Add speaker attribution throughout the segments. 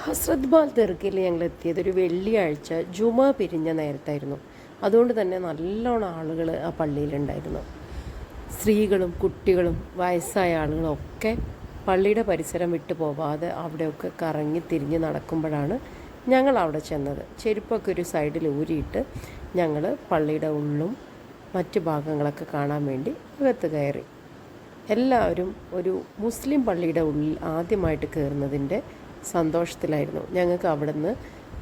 Speaker 1: ഹസ്രത് ബാൽ ദർഗയിൽ ഞങ്ങൾ എത്തിയത് ഒരു വെള്ളിയാഴ്ച ജുമ പിരിഞ്ഞ നേരത്തായിരുന്നു. അതുകൊണ്ട് തന്നെ നല്ലോണം ആളുകൾ ആ പള്ളിയിലുണ്ടായിരുന്നു. സ്ത്രീകളും കുട്ടികളും വയസ്സായ ആളുകളും ഒക്കെ പള്ളിയുടെ പരിസരം വിട്ടു പോവാതെ അവിടെയൊക്കെ കറങ്ങി തിരിഞ്ഞ് നടക്കുമ്പോഴാണ് ഞങ്ങൾ അവിടെ ചെന്നത്. ചെരുപ്പൊക്കെ ഒരു സൈഡിൽ ഊരിയിട്ട് ഞങ്ങൾ പള്ളിയുടെ ഉള്ളും മറ്റ് ഭാഗങ്ങളൊക്കെ കാണാൻ വേണ്ടി അകത്ത് കയറി. എല്ലാവരും ഒരു മുസ്ലിം പള്ളിയുടെ ഉള്ളിൽ ആദ്യമായിട്ട് കയറുന്നതിൻ്റെ സന്തോഷത്തിലായിരുന്നു. ഞങ്ങൾക്ക് അവിടുന്ന്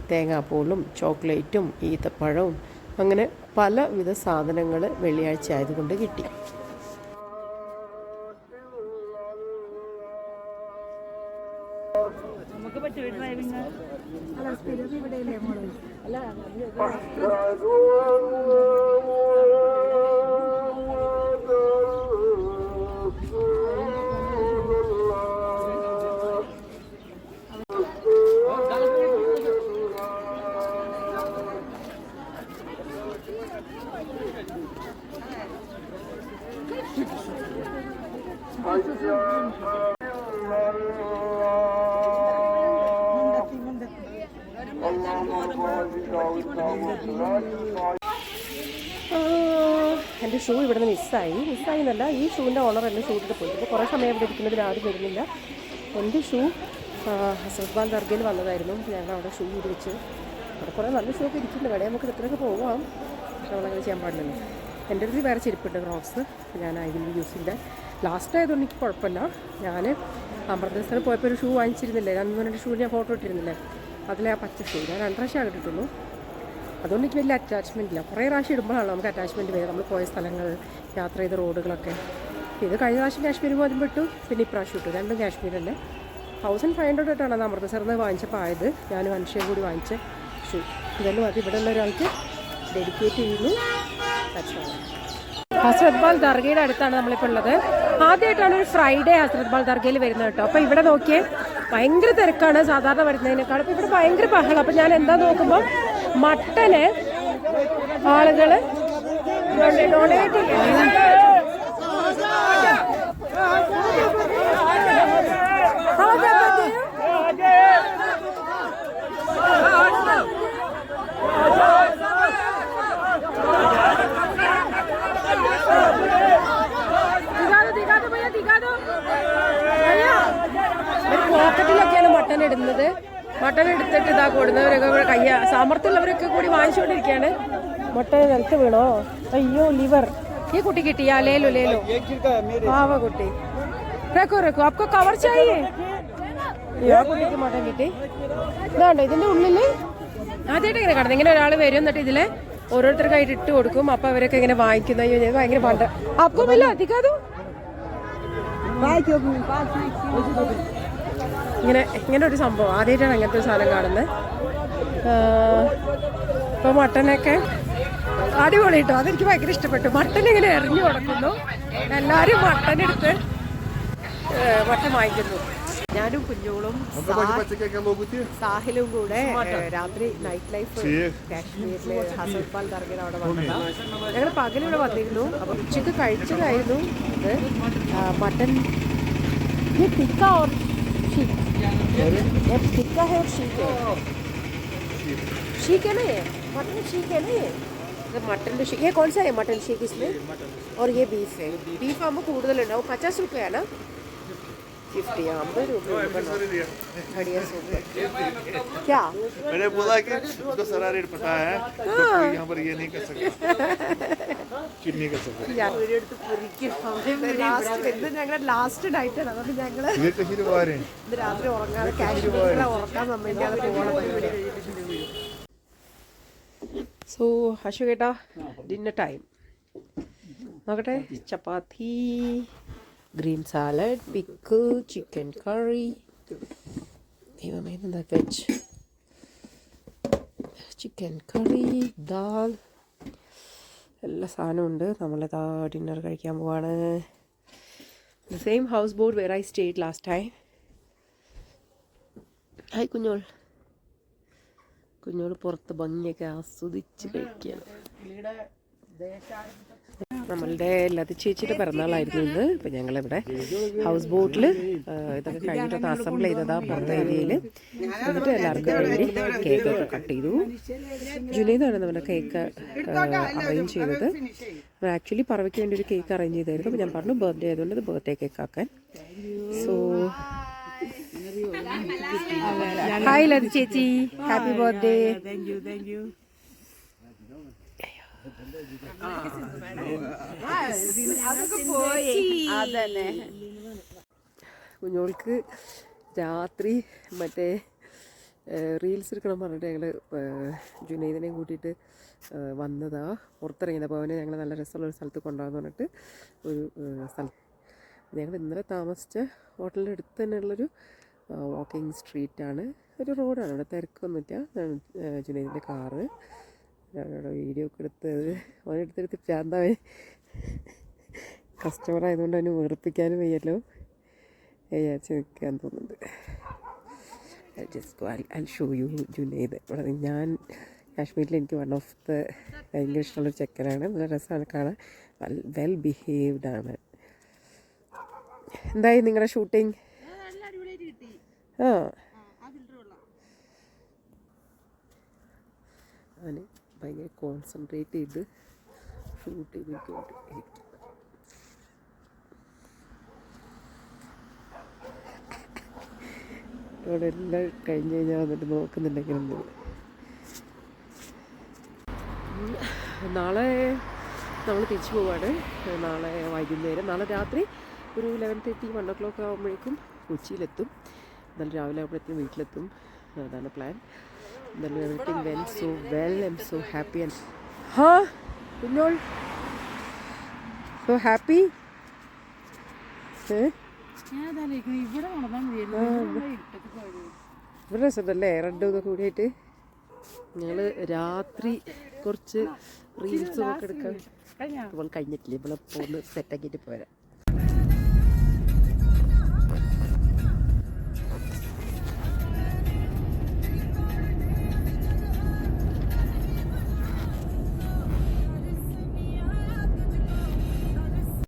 Speaker 1: തേങ്ങാപ്പൂളും ചോക്ലേറ്റും ഈത്തപ്പഴവും അങ്ങനെ പലവിധ സാധനങ്ങൾ വെള്ളിയാഴ്ച ആയതുകൊണ്ട് കിട്ടി. എൻ്റെ ഷൂ ഇവിടെ നിന്ന് മിസ്സായി എന്നല്ല, ഈ ഷൂവിൻ്റെ ഓണർ എന്നെ ഷൂ ഇട്ടിട്ട് പോയി. ഇപ്പോൾ കുറേ സമയം ഇവിടെ ഇരിക്കുന്നതിൽ ആരും വരുന്നില്ല. എൻ്റെ ഷൂ ഹസ്രത് ബാൽ ദർഗയിൽ വന്നതായിരുന്നു. ഞങ്ങൾ അവിടെ ഷൂ ഇട്ട് വെച്ച്. അവിടെ കുറേ നല്ല ഷൂ ഒക്കെ ഇരിക്കുന്നുണ്ട്. ഇവിടെ നമുക്ക് ഇത്രയൊക്കെ പോകാം, പക്ഷെ നമ്മളങ്ങനെ ചെയ്യാൻ പാടില്ലല്ലോ. എൻ്റെ അടുത്ത് വേറെ ചെരുപ്പുണ്ട്, ക്രോക്സ്. ഞാൻ അതിൽ യൂസ് ചെയ്ത ലാസ്റ്റ് ആയതുകൊണ്ട് എനിക്ക് കുഴപ്പമില്ല. ഞാൻ അമൃതസറിൽ പോയപ്പോൾ ഒരു ഷൂ വാങ്ങിച്ചിരുന്നില്ലേ, അന്ന് ഷൂ ഞാൻ ഫോട്ടോ ഇട്ടിരുന്നില്ലേ, അതിലെ ആ പച്ച ഷൂ ഞാൻ 2 പ്രാവശ്യം ഇട്ടിട്ടുള്ളൂ. അതുകൊണ്ട് എനിക്ക് വലിയ അറ്റാച്ച്മെൻ്റ് ഇല്ല. കുറേ പ്രാവശ്യം ഇടുമ്പോഴാണ് നമുക്ക് അറ്റാച്ച്മെൻറ്റ് വരും, നമ്മൾ പോയ സ്ഥലങ്ങൾ, യാത്ര ചെയ്ത റോഡുകളൊക്കെ. ഇത് കഴിഞ്ഞ പ്രാവശ്യം കാശ്മീർ പോലും പെട്ടു, പിന്നെ ഇപ്രാവശ്യം ഇട്ടു. രണ്ടും കാശ്മീരല്ലേ. 1500 ഇട്ടാണ് അത് അമൃതസറിൽ നിന്ന് വാങ്ങിച്ചപ്പോൾ ആയത്. ഞാൻ മനുഷ്യൻ കൂടി വാങ്ങിച്ച ഷൂ. ഇതെല്ലാം അത് ഇവിടെ ഉള്ള ഒരാൾക്ക് ഡെഡിക്കേറ്റ് ചെയ്യുന്നു. ഹസ്രത് ബാൽ ദർഗയുടെ അടുത്താണ് നമ്മളിപ്പോൾ ഉള്ളത്. ആദ്യമായിട്ടാണ് ഒരു ഫ്രൈഡേ ഹസ്രത് ബാൽ ദർഗയിൽ വരുന്നത് കേട്ടോ. അപ്പോൾ ഇവിടെ നോക്കിയേ ഭയങ്കര തിരക്കാണ് സാധാരണ വരുന്നതിനേക്കാൾ. അപ്പോൾ ഇവിടെ ഭയങ്കര ബഹളം. അപ്പോൾ ഞാൻ എന്താ നോക്കുമ്പോൾ മട്ടന് ആളുകൾ ഡൊണേറ്റ് പോക്കറ്റിലൊക്കെയാണ് മട്ടൻ ഇടുന്നത്. മട്ടൻ എടുത്തിട്ട് ഇതാ കൊടുന്നവരൊക്കെ കൂടെ സാമർത്ഥ്യമുള്ളവരൊക്കെ കൂടി വാങ്ങിച്ചുകൊണ്ടിരിക്കുകയാണ്. മട്ടൻ നിലത്ത് വീണോ? അയ്യോ, ലിവർ. ഈ കുട്ടി കിട്ടിയാ? ലേലോ പാവ കുട്ടി. റെക്കോ അപ്പൊ കവർ ചെയ്യേ. ആ കുട്ടിക്ക് മട്ടൻ കിട്ടി. ഇതാണ്ടോ ഇതിന്റെ ഉള്ളില് ആദ്യമായിട്ട് ഇങ്ങനെ കടന്നു. ഇങ്ങനെ ഒരാൾ വരും, എന്നിട്ട് ഇതില് ഓരോരുത്തർക്കായിട്ട് ഇട്ട് കൊടുക്കും. അപ്പൊ അവരൊക്കെ ഇങ്ങനെ വാങ്ങിക്കുന്ന ഭയങ്കര പണ്ട് അപ്പമില്ല അധികം ഇങ്ങനെ ഒരു സംഭവം. ആദ്യമായിട്ടാണ് അങ്ങനത്തെ ഒരു സാധനം കാണുന്നത്. ഇപ്പോൾ മട്ടനൊക്കെ അടിപൊളി കേട്ടോ. അതെനിക്ക് ഭയങ്കര ഇഷ്ടപ്പെട്ടു. മട്ടൻ ഇങ്ങനെ എറിഞ്ഞു കൊടുക്കുന്നു, എല്ലാവരും മട്ടനെടുത്ത് മട്ടൻ വാങ്ങിക്കുന്നു. ഞാനും കുഞ്ഞോളും സാഹിലും കൂടെ രാത്രി നൈറ്റ് ലൈഫ് കാശ്മീരിലെ ഹസ്രത് ബാൽ ദർഗയുടെ അവിടെ വന്നതാണ്. ഞങ്ങൾ പകലിവിടെ വന്നിരുന്നു. അപ്പോൾ ഉച്ചയ്ക്ക് കഴിച്ചതായിരുന്നു ഇത് മട്ടൻ. ടിക്ക ഓർ शीक, ये टिक्का है और शीक है। शीक है ना, ये मटन शीक है ना, ये मटन शीक. ये कौन सा है मटन शीक इसमें? और ये बीफ है. बीफ आम കൂടുതൽ ഉണ്ടാവും. 50 रुपये है ना, 50 50 रुपये. बढ़िया सुपर. क्या मैंने बोला कि उसको सारा रेट पता है, तो यहाँ पर ये नहीं कर सकता, चिट नहीं कर सकता. यार रेट तो पूरी की हमने लास्ट ഇത് ഞങ്ങളുടെ ലാസ്റ്റ് നൈറ്റ് ആണ്. അതുകൊണ്ട് ഞങ്ങൾ ഇത് രാത്രി ഉറങ്ങാതെ കാശ്മീരിൽ ഉറക്കാൻ സമ്മതിക്കാതെ പോകണം പരിപാടി. സോ ഹഷു കേട്ടാ, ഡിന്നർ ടൈം നോക്കട്ടെ. Chapati, green salad, pickle, chicken curry, veg chicken curry, ദാൽ, എല്ലാ സാധനവും ഉണ്ട്. നമ്മളിതാ ഡിന്നർ കഴിക്കാൻ പോവാണ്. The same house boat where I stayed last time. Hi കുഞ്ഞോൾ. കുഞ്ഞോൾ പുറത്ത് ഭംഗിയൊക്കെ ആസ്വദിച്ച് കഴിക്കുകയാണ്. നമ്മളുടെ ലത ചേച്ചിയുടെ പിറന്നാളായിരുന്നു ഇന്ന്. ഇപ്പം ഞങ്ങളിവിടെ ഹൗസ് ബോട്ടിൽ ഇതൊക്കെ കഴിഞ്ഞിട്ടൊന്ന് അസംബിൾ ചെയ്തതാ പുറത്തെ ഏരിയയിൽ. എന്നിട്ട് എല്ലാവർക്കും വേണ്ടി കേക്കൊക്കെ കട്ട് ചെയ്തു. ജുനൈദാണ് നമ്മുടെ കേക്ക് അറേഞ്ച് ചെയ്തത്. ആക്ച്വലി പറവയ്ക്ക് വേണ്ടി ഒരു കേക്ക് അറേഞ്ച് ചെയ്തായിരുന്നു. അപ്പോൾ ഞാൻ പറഞ്ഞു ബർത്ത്ഡേ ആയതുകൊണ്ട് ഇത് ബർത്ത്ഡേ കേക്ക് ആക്കാൻ. സോ ഹായ് ലത ചേച്ചി, ഹാപ്പി ബർത്ത്ഡേ. കുഞ്ഞോൾക്ക് രാത്രി മറ്റേ റീൽസ് എടുക്കണം പറഞ്ഞിട്ട് ഞങ്ങൾ ജുനൈദിനെയും കൂട്ടിയിട്ട് വന്നതാ. പുറത്തിറങ്ങിയത്. അപ്പോൾ അവനെ ഞങ്ങൾ നല്ല രസമുള്ളൊരു സ്ഥലത്ത് കൊണ്ടുപോകാന്ന് പറഞ്ഞിട്ട് ഒരു സ്ഥലത്ത് ഞങ്ങൾ ഇന്നലെ താമസിച്ച ഹോട്ടലിൻ്റെ അടുത്ത് തന്നെയുള്ളൊരു വാക്കിംഗ് സ്ട്രീറ്റാണ്, ഒരു റോഡാണ്. ഇവിടെ തിരക്കൊന്നുമില്ല. ജുനൈദിൻ്റെ കാറ് ഞങ്ങളുടെ വീഡിയോ ഒക്കെ എടുത്തത് അവനെടുത്തെടുത്ത് പ്രാന്താവൻ. കസ്റ്റമർ ആയതുകൊണ്ട് അവന് വെറുപ്പിക്കാനും വയ്യല്ലോ വിചാരിച്ച് നിൽക്കാൻ തോന്നുന്നുണ്ട്. Just I show you Junaid. ഇവിടെ ഞാൻ കാശ്മീരിൽ എനിക്ക് വൺ ഓഫ് ദ ഭയങ്കര ഇഷ്ടമുള്ളൊരു ചെക്കനാണ്. നല്ല രസമാണ് കാണാൻ, വെൽ ബിഹേവ്ഡ് ആണ്. എന്തായി നിങ്ങളുടെ ഷൂട്ടിങ്? ആ ഞാൻ ഭയങ്കര കോൺസെൻട്രേറ്റ് ചെയ്ത് ഷൂട്ട് ചെയ്തിരിക്കും. അവിടെ എല്ലാം കഴിഞ്ഞ് കഴിഞ്ഞാൽ വന്നിട്ട് നോക്കുന്നുണ്ടെങ്കിലും നാളെ നമ്മൾ തിരിച്ചു പോവാണ്. നാളെ വൈകുന്നേരം, നാളെ രാത്രി ഒരു 11:30 1 o'clock ആകുമ്പോഴേക്കും കൊച്ചിയിലെത്തും. എന്നാലും രാവിലെ ആകുമ്പോഴത്തേക്കും വീട്ടിലെത്തും. അതാണ് പ്ലാൻ. എന്നാലും everything went so well. I am so happy. And കുഞ്ഞോൾ സോ ഹാപ്പി. ഇവിടെ രസമുണ്ടല്ലേ റെഡ് ഇതൊക്കെ കൂടിയായിട്ട്. ഞങ്ങൾ രാത്രി കുറച്ച് റീൽസും ഒക്കെ എടുക്കാൻ ഇപ്പോൾ കഴിഞ്ഞിട്ടില്ല. ഇവിടെ പോകുന്ന സെറ്റാക്കിയിട്ട് പോരാ.